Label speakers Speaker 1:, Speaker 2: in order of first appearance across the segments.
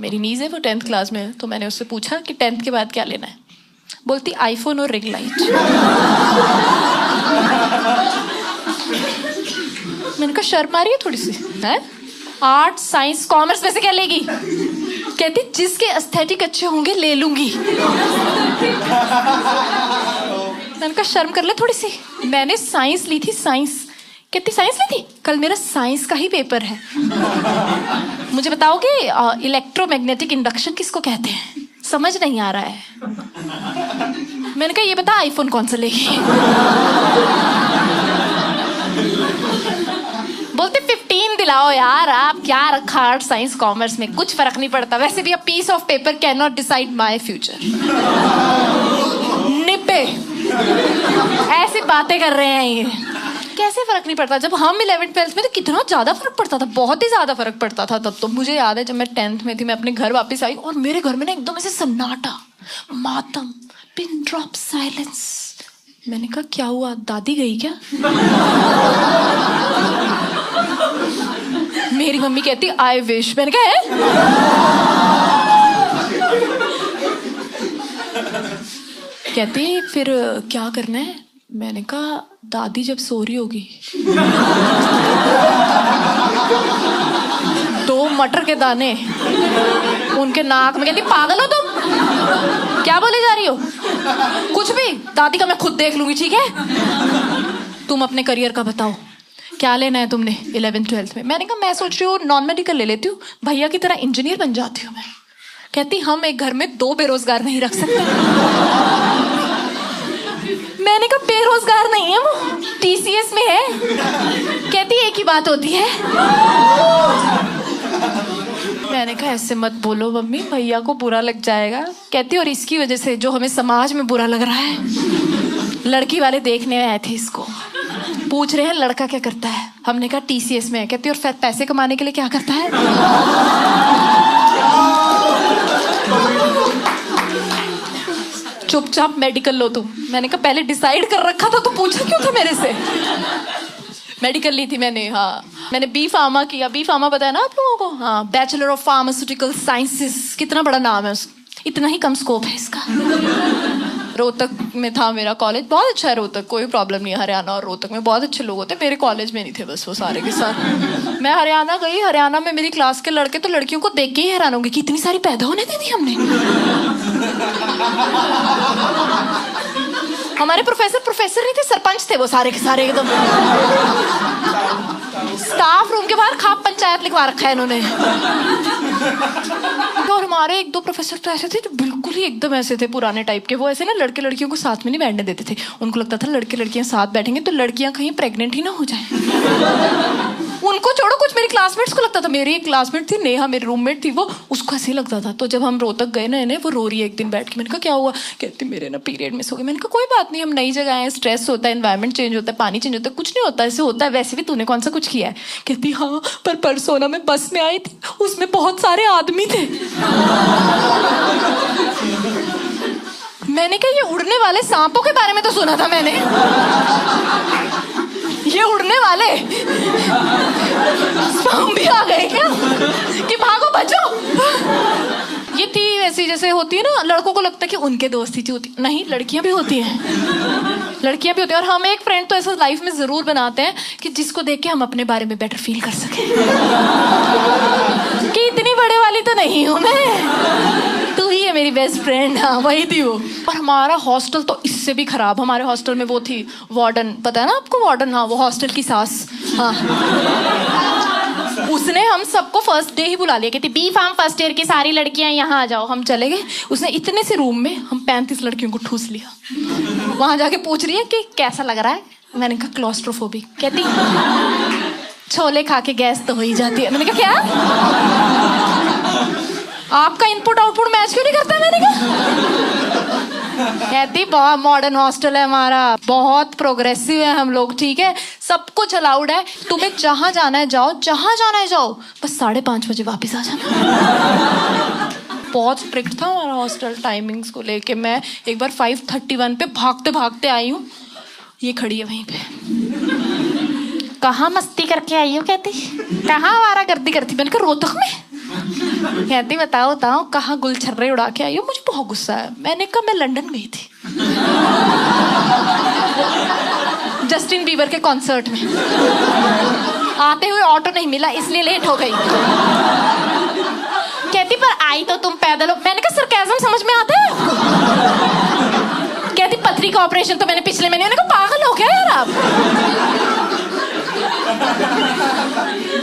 Speaker 1: मेरी नीज है, वो 10th क्लास में है, तो मैंने उससे पूछा कि 10th के बाद क्या लेना है। बोलती आईफोन और रिंग लाइट। मैंने कहा शर्म आ रही है थोड़ी सी, है? आर्ट साइंस कॉमर्स में से क्या लेगी? कहती जिसके एस्थेटिक अच्छे होंगे ले लूंगी। मैंने कहा शर्म कर ले थोड़ी सी, मैंने साइंस ली थी, साइंस। कहती साइंस ली थी? कल मेरा साइंस का ही पेपर है। मुझे बताओगे इलेक्ट्रोमैग्नेटिक इंडक्शन किसको कहते हैं? समझ नहीं आ रहा है। मैंने कहा ये बता आईफोन कौन सा लेगी? बोलते 15 दिलाओ यार, आप क्या रखा आर्ट साइंस कॉमर्स में, कुछ फर्क नहीं पड़ता, वैसे भी a piece of paper can not decide my future. निपे ऐसी बातें कर रहे हैं ये, कैसे फर्क नहीं पड़ता? जब हम 11th 12th में तो कितना ज्यादा फर्क पड़ता था, बहुत ही ज्यादा फर्क पड़ता था तब तो। मुझे याद है जब मैं 10th में थी, मैं अपने घर वापस आई और मेरे घर में ना एकदम ऐसे सन्नाटा, मातम, पिन ड्रॉप साइलेंस। मैंने कहा क्या हुआ, दादी गई क्या? मेरी मम्मी कहती आई विश। मैंने कहा है? कहती फिर क्या करना है? मैंने कहा दादी जब सो रही होगी 2 मटर के दाने उनके नाक में। कहती पागल हो तुम, क्या बोले जा रही हो? कुछ भी, दादी का मैं खुद देख लूंगी, ठीक है? तुम अपने करियर का बताओ, क्या लेना है तुमने 11th 12th में? मैंने कहा मैं सोच रही हूँ नॉन मेडिकल ले लेती हूँ, भैया की तरह इंजीनियर बन जाती हूँ मैं। कहती हम एक घर में 2 बेरोजगार नहीं रख सकते। मैंने कहा बेरोजगार नहीं है वो, TCS में है। कहती एक ही बात होती है। मैंने कहा ऐसे मत बोलो मम्मी, भैया को बुरा लग जाएगा। कहती और इसकी वजह से जो हमें समाज में बुरा लग रहा है, लड़की वाले देखने आए थे इसको, पूछ रहे हैं लड़का क्या करता है। हमने कहा TCS में है। कहती और फिर पैसे कमाने के लिए क्या करता है? चुपचाप मेडिकल लो तुम। मैंने कहा पहले डिसाइड कर रखा था तो पूछा क्यों था मेरे से? मेडिकल ली थी मैंने, हाँ। मैंने बी फार्मा किया। बी फार्मा पता है ना आप लोगों को? हाँ, बैचलर ऑफ फार्मास्यूटिकल साइंसेस। कितना बड़ा नाम है उसका, इतना ही कम स्कोप है इसका। रोहतक में था मेरा कॉलेज, बहुत अच्छा है रोहतक, कोई प्रॉब्लम नहीं है। हरियाणा और रोहतक में बहुत अच्छे लोग होते हैं, मेरे कॉलेज में नहीं थे बस वो सारे के साथ। मैं हरियाणा गई, हरियाणा में मेरी क्लास के लड़के तो लड़कियों को देख के ही हैरान होंगे कि इतनी सारी पैदा होने दे दी हमने। हमारे प्रोफेसर नहीं थे, सरपंच थे वो सारे के सारे एकदम। स्टाफ रूम के बाहर खाप पंचायत लिखवा रखा है इन्होंने। और हमारे 1-2 प्रोफेसर तो ऐसे थे जो बिल्कुल ही एकदम ऐसे थे पुराने टाइप के। वो ऐसे ना लड़के लड़कियों को साथ में नहीं बैठने देते थे। उनको लगता था लड़के लड़कियां साथ बैठेंगे तो लड़कियां कहीं प्रेग्नेंट ही ना हो जाए। उनको छोड़ो, कुछ मेरी क्लासमेट्स को लगता था। मेरी एक क्लासमेट थी नेहा, मेरी रूममेट थी वो, उसको ऐसे लगता था। तो जब हम रोहतक गए ना इन्हें, वो रो रही है एक दिन बैठ के। मैंने कहा क्या हुआ? कहती मेरे ना पीरियड मिस हो गए। मैंने कहा कोई बात नहीं, हम नई जगह आए, स्ट्रेस होता है, एनवायरनमेंट चेंज होता है, पानी चेंज होता है, कुछ नहीं होता, ऐसे होता है। वैसे भी तूने कौन सा कुछ किया है? कहती हाँ पर परसों ना मैं बस में आई थी, उसमें बहुत सारे आदमी थे। मैंने कहा ये उड़ने वाले सांपों के बारे में तो सुना था मैंने, ये उड़ने वाले सांप भी आ गए क्या कि भागो बचो? ये थी वैसी जैसे होती है ना, लड़कों को लगता है कि उनके दोस्त ही होती, नहीं लड़कियां भी होती हैं, लड़कियां भी होती हैं। और हम एक फ्रेंड तो ऐसा लाइफ में जरूर बनाते हैं कि जिसको देख के हम अपने बारे में बेटर फील कर सकें कि इतनी बड़े वाली तो नहीं हूं मैं, तू ही है मेरी बेस्ट फ्रेंड। हाँ वही थी वो। और हमारा हॉस्टल तो इससे भी खराब। हमारे हॉस्टल में वो थी वार्डन, पता है ना आपको वार्डन? हाँ वो हॉस्टल की सास। हाँ उसने हम सबको फर्स्ट डे ही बुला लिया, कहती बी फार्म फर्स्ट ईयर की सारी लड़कियां यहाँ आ जाओ। हम चले गए, उसने इतने से रूम में हम 35 लड़कियों को ठूस लिया। वहां जाके पूछ रही है कि कैसा लग रहा है? मैंने कहा क्लॉस्ट्रोफोबिक। कहती छोले खा के गैस तो हो ही जाती है। मैंने कहा क्या आपका इनपुट आउटपुट मैच क्यों नहीं करता? मैंने कहा कहती बहुत मॉडर्न हॉस्टल है हमारा, बहुत प्रोग्रेसिव है हम लोग, ठीक है, सब कुछ अलाउड है, तुम्हें जहां जाना है जाओ, जहां जाना है जाओ, बस 5:30 बजे वापस आ जाना। बहुत स्ट्रिक्ट था हमारा हॉस्टल टाइमिंग्स को लेके। मैं एक बार 5:31 पे भागते भागते आई हूँ, ये खड़ी है वहीं पे। कहाँ मस्ती करके आई हो? कहती कहाँ आवारा गर्दी करती? मैंने कहा रोहतक में। कहती बताओ बताओ कहाँ गुलछर्रे उड़ा के आई हो? मुझे बहुत गुस्सा है। मैंने कहा मैं लंदन गई थी जस्टिन बीबर के कॉन्सर्ट में। आते हुए ऑटो नहीं मिला इसलिए लेट हो गई। कहती पर आई तो तुम पैदल हो। मैंने कहा सरकाज़म समझ में आता है? कहती पथरी का ऑपरेशन तो मैंने पिछले महीने। मैंने कहा पागल हो गया यार आप,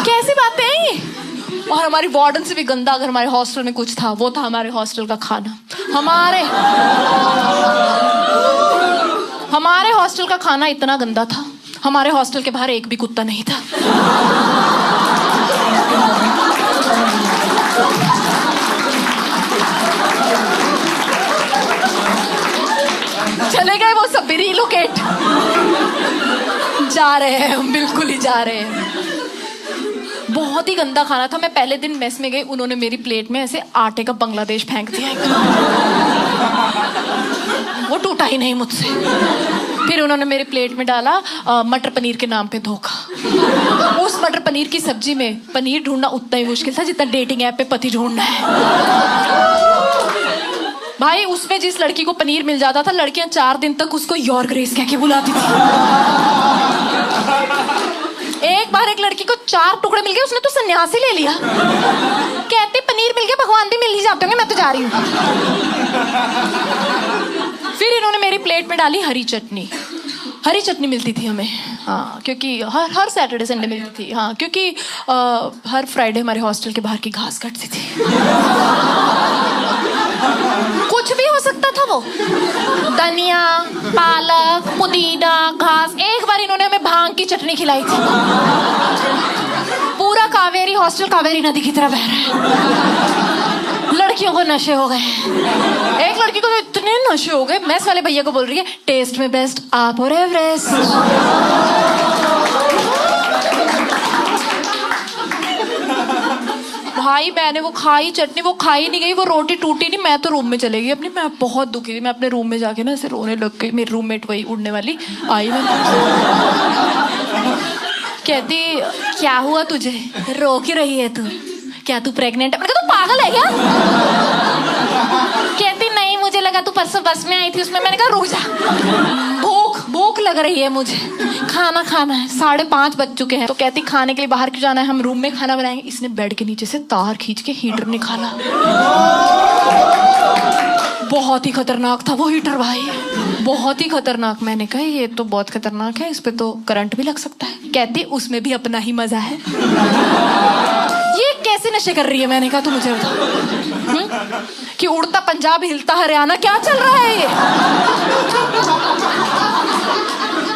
Speaker 1: कैसी बातें हैं ये? और हमारी वार्डन से भी गंदा अगर हमारे हॉस्टल में कुछ था वो था हमारे हॉस्टल का खाना। हमारे हॉस्टल का खाना इतना गंदा था, हमारे हॉस्टल के बाहर एक भी कुत्ता नहीं था। चले गए वो सब भी रिलोकेट। जा रहे हैं हम, बिल्कुल ही जा रहे हैं। बहुत ही गंदा खाना था। मैं पहले दिन मेस में गई, उन्होंने मेरी प्लेट में ऐसे आटे का बांग्लादेश फेंक दिया। वो टूटा ही नहीं मुझसे। फिर उन्होंने मेरी प्लेट में डाला मटर पनीर के नाम पे धोखा। उस मटर पनीर की सब्जी में पनीर ढूंढना उतना ही मुश्किल था जितना डेटिंग ऐप पे पति ढूंढना है। भाई उसमें जिस लड़की को पनीर मिल जाता था, लड़कियां 4 दिन तक उसको योर ग्रेस कह के बुलाती थी। एक बार एक लड़की को 4 टुकड़े मिल गए, उसने तो सन्यासी ले लिया। कहते पनीर मिल गया, भगवान भी मिल ही जाते होंगे, मैं तो जा रही हूँ। फिर इन्होंने मेरी प्लेट में डाली हरी चटनी। हरी चटनी मिलती थी हमें, हाँ, क्योंकि हर सैटरडे संडे मिलती थी। हाँ, क्योंकि हर फ्राइडे हमारे हॉस्टल के बाहर की घास कटती थी। कुछ भी हो सकता था वो, धनिया, पालक, पुदीना, घास। एक बार इन्होंने हमें भांग की चटनी खिलाई थी। पूरा कावेरी हॉस्टल कावेरी नदी की तरह बह रहा है। लड़कियों को नशे हो गए। एक लड़की को तो इतने नशे हो गए, मेस वाले भैया को बोल रही है टेस्ट में बेस्ट आप और एवरेस्ट। भाई मैंने वो खाई चटनी, वो खाई नहीं गई, वो रोटी टूटी नहीं। मैं तो रूम में चले गई अपनी। मैं बहुत दुखी थी। मैं अपने रूम में जाके ना ऐसे रोने लग गई। मेरी रूममेट वही उड़ने वाली आई, मैं कहती क्या हुआ तुझे, रो क्यों रही है तू, क्या तू प्रेग्नेंट है? मैंने कहा तू पागल है क्या? कहती नहीं मुझे लगा तू परसों बस में आई थी उसमें। मैंने कहा रुक जा, भूख लग रही है मुझे, खाना खाना है। 5:30 बज चुके हैं। तो कहती खाने के लिए बाहर क्यों जाना है, हम रूम में खाना बनाएंगे। इसने बेड के नीचे से तार खींच के हीटर निकाला। बहुत ही खतरनाक था वो हीटर भाई, बहुत ही खतरनाक। मैंने कहा ये तो बहुत खतरनाक है, इस पे तो करंट भी लग सकता है। कहती उसमें भी अपना ही मजा है। ये कैसे नशे कर रही है? मैंने कहा तू मुझे बता कि उड़ता पंजाब हिलता हरियाणा, क्या चल रहा है ये?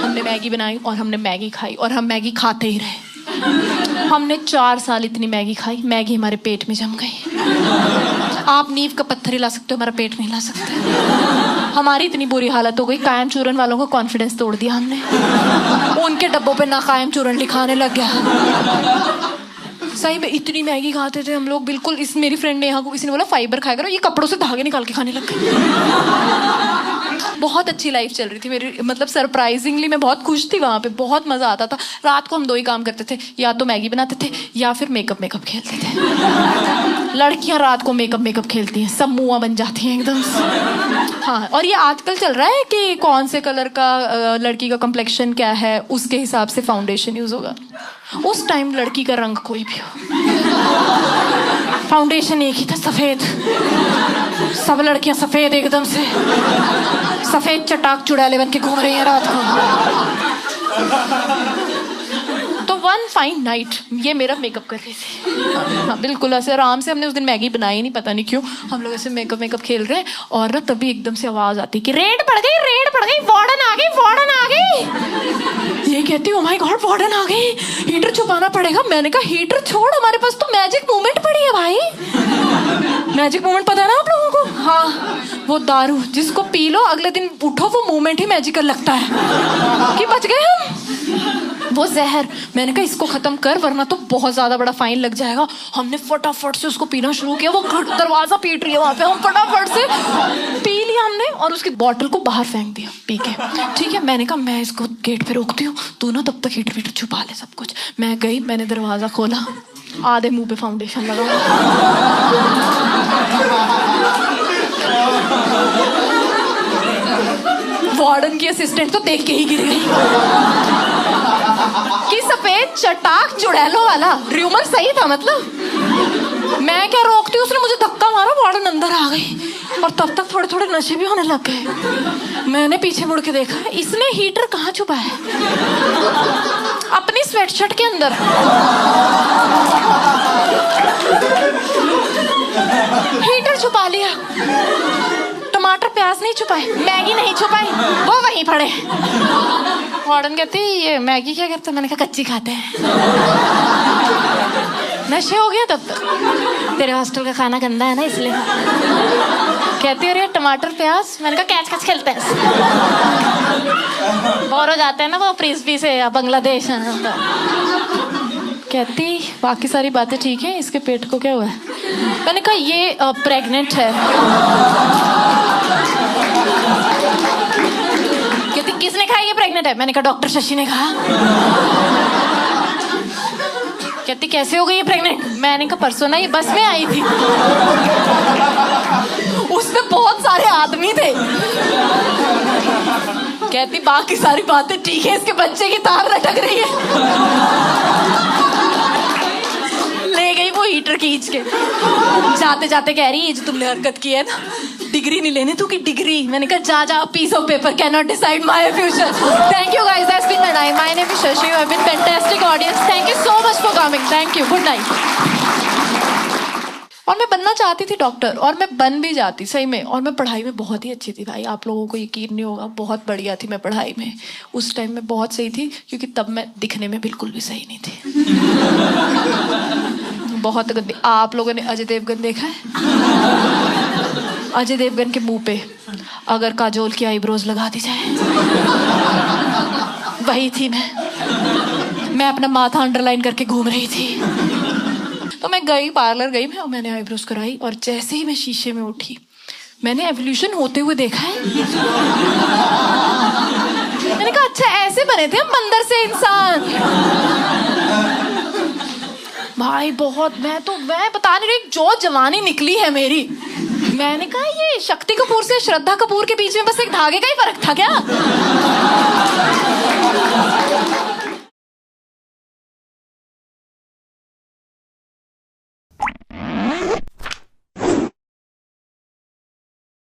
Speaker 1: हमने मैगी बनाई और हमने मैगी खाई और हम मैगी खाते ही रहे। हमने 4 साल इतनी मैगी खाई, मैगी हमारे पेट में जम गई। आप नींव का पत्थर हिला सकते हो, हमारा पेट नहीं हिला सकते। हमारी इतनी बुरी हालत हो गई, कायम चूरन वालों का कॉन्फिडेंस तोड़ दिया हमने। उनके डब्बों पे ना कायम चूरन लिखाने लग गया। सही में इतनी मैगी खाते थे हम लोग, बिल्कुल। इस मेरी फ्रेंड ने यहाँ को किसी ने बोला फाइबर खाया करो, ये कपड़ों से धागे निकाल के खाने लग गए। बहुत अच्छी लाइफ चल रही थी मेरी, मतलब सरप्राइजिंगली मैं बहुत खुश थी वहाँ पे। बहुत मजा आता था। रात को हम 2 ही काम करते थे, या तो मैगी बनाते थे या फिर मेकअप खेलते थे। लड़कियां रात को मेकअप खेलती हैं, सब मुआ बन जाती हैं एकदम से। हाँ, और ये आजकल चल रहा है कि कौन से कलर का लड़की का कम्प्लेक्शन क्या है उसके हिसाब से फाउंडेशन यूज होगा। उस टाइम लड़की का रंग कोई भी हो, फाउंडेशन एक ही था, सफेद। सब लड़कियां सफेद एकदम से, सफेद चटाक चुड़ैले बन के घूम रही हैं रात को। तो वन फाइन नाइट ये मेरा मेकअप कर रही थी। हाँ बिल्कुल ऐसे आराम से। हमने उस दिन मैगी बनाई नहीं, पता नहीं क्यों। हम लोग ऐसे मेकअप खेल रहे हैं और ना तभी एकदम से आवाज आती कि रेड पड़ गई, वार्डन आ गई, वार्डन आ गई। ये कहती ओ माय गॉड वार्डन आ गई, हीटर छुपाना पड़ेगा। मैंने कहा हीटर छोड़, हमारे पास तो मैजिक मोमेंट पड़ी है भाई। मैजिक मोमेंट पता है ना आप लोगों को? हाँ, वो दारू जिसको पी लो अगले दिन उठो, वो मोमेंट ही मैजिकल लगता है कि बच गए हम। वो जहर, मैंने कहा इसको खत्म कर वरना तो बहुत ज्यादा बड़ा फाइन लग जाएगा। हमने फटाफट से उसको पीना शुरू किया। वो दरवाजा पीट रही है वहां पे, हम फटाफट से पी लिया हमने और उसकी बॉटल को बाहर फेंक दिया पी के। ठीक है, मैंने कहा मैं इसको गेट पे रोकती हूँ, तू ना तब तक हीटर छुपा ले सब कुछ। मैं गई, मैंने दरवाजा खोला, आधे मुंह पे फाउंडेशन लगा। वार्डन की असिस्टेंट तो देख के ही गिर गई कि सफेद चटाक चुड़ैलों वाला र्यूमर सही था। मतलब मैं क्या रोकती, उसने मुझे धक्का मारा, वार्डन अंदर आ गई और तब तक थोड़े थोड़े नशे भी होने लग गए। मैंने पीछे मुड़ के देखा, इसने हीटर कहाँ छुपा है? अपनी स्वेटशर्ट के अंदर। हीटर छुपा लिया, टमाटर प्याज नहीं छुपाए, मैगी नहीं छुपाई, वो वहीं पड़े। वार्डन कहती ये मैगी क्या करते? मैंने कहा कच्ची खाते हैं। नशे हो गया तब तक। तेरे हॉस्टल का खाना गंदा है ना इसलिए। कहती अरे टमाटर प्याज। मैंने कहा कैच कैच खेलते हैं, बोर हो जाते हैं ना वो प्रिस्बी से या बांग्लादेश। कहती बाकी सारी बातें ठीक है, इसके पेट को क्या हुआ है? मैंने कहा ये प्रेग्नेंट है। कहती किसने कहा ये प्रेग्नेंट है? मैंने कहा डॉक्टर शशि ने कहा। कहती कैसे हो गई ये प्रेग्नेंट? मैंने कहा परसों ना ये बस में आई थी, उसमें बहुत सारे आदमी थे। कहती बाकी सारी बातें ठीक है, इसके बच्चे की तार लटक रही है। ले गई वो हीटर खींच के। जाते जाते कह रही है जो तुमने हरकत की है ना, डिग्री नहीं लेने तू की डिग्री। मैंने कहा जा piece of paper can not decide my future. Thank you guys, that's been my time. My name is Shashi, you have been fantastic audience. Thank you so much for coming. Thank you, good night. और मैं बनना चाहती थी doctor, और मैं बन भी जाती सही में। और मैं पढ़ाई में बहुत ही अच्छी थी भाई, आप लोगों को यकीन नहीं होगा, बहुत बढ़िया थी मैं पढ़ाई में। उस टाइम में बहुत सही थी, क्योंकि तब मैं दिखने में बिल्कुल भी सही नहीं थी। बहुत गंदी। आप लोगों ने अजय देवगन देखा है? अजय देवगन के मुंह पे अगर काजोल की आईब्रोज लगा दी जाए, वही थी मैं अपना माथा अंडरलाइन करके घूम रही थी। तो मैं गई, पार्लर गई मैं, और मैंने आईब्रोज कराई। और जैसे ही मैं शीशे में उठी, मैंने एवोल्यूशन होते हुए देखा है। मैंने कहा अच्छा ऐसे बने थे हम अंदर से इंसान। भाई बहुत, मैं बता नहीं रही, जो जवानी निकली है मेरी। मैंने कहा ये शक्ति कपूर से श्रद्धा कपूर के बीच में बस एक धागे का ही फर्क था क्या?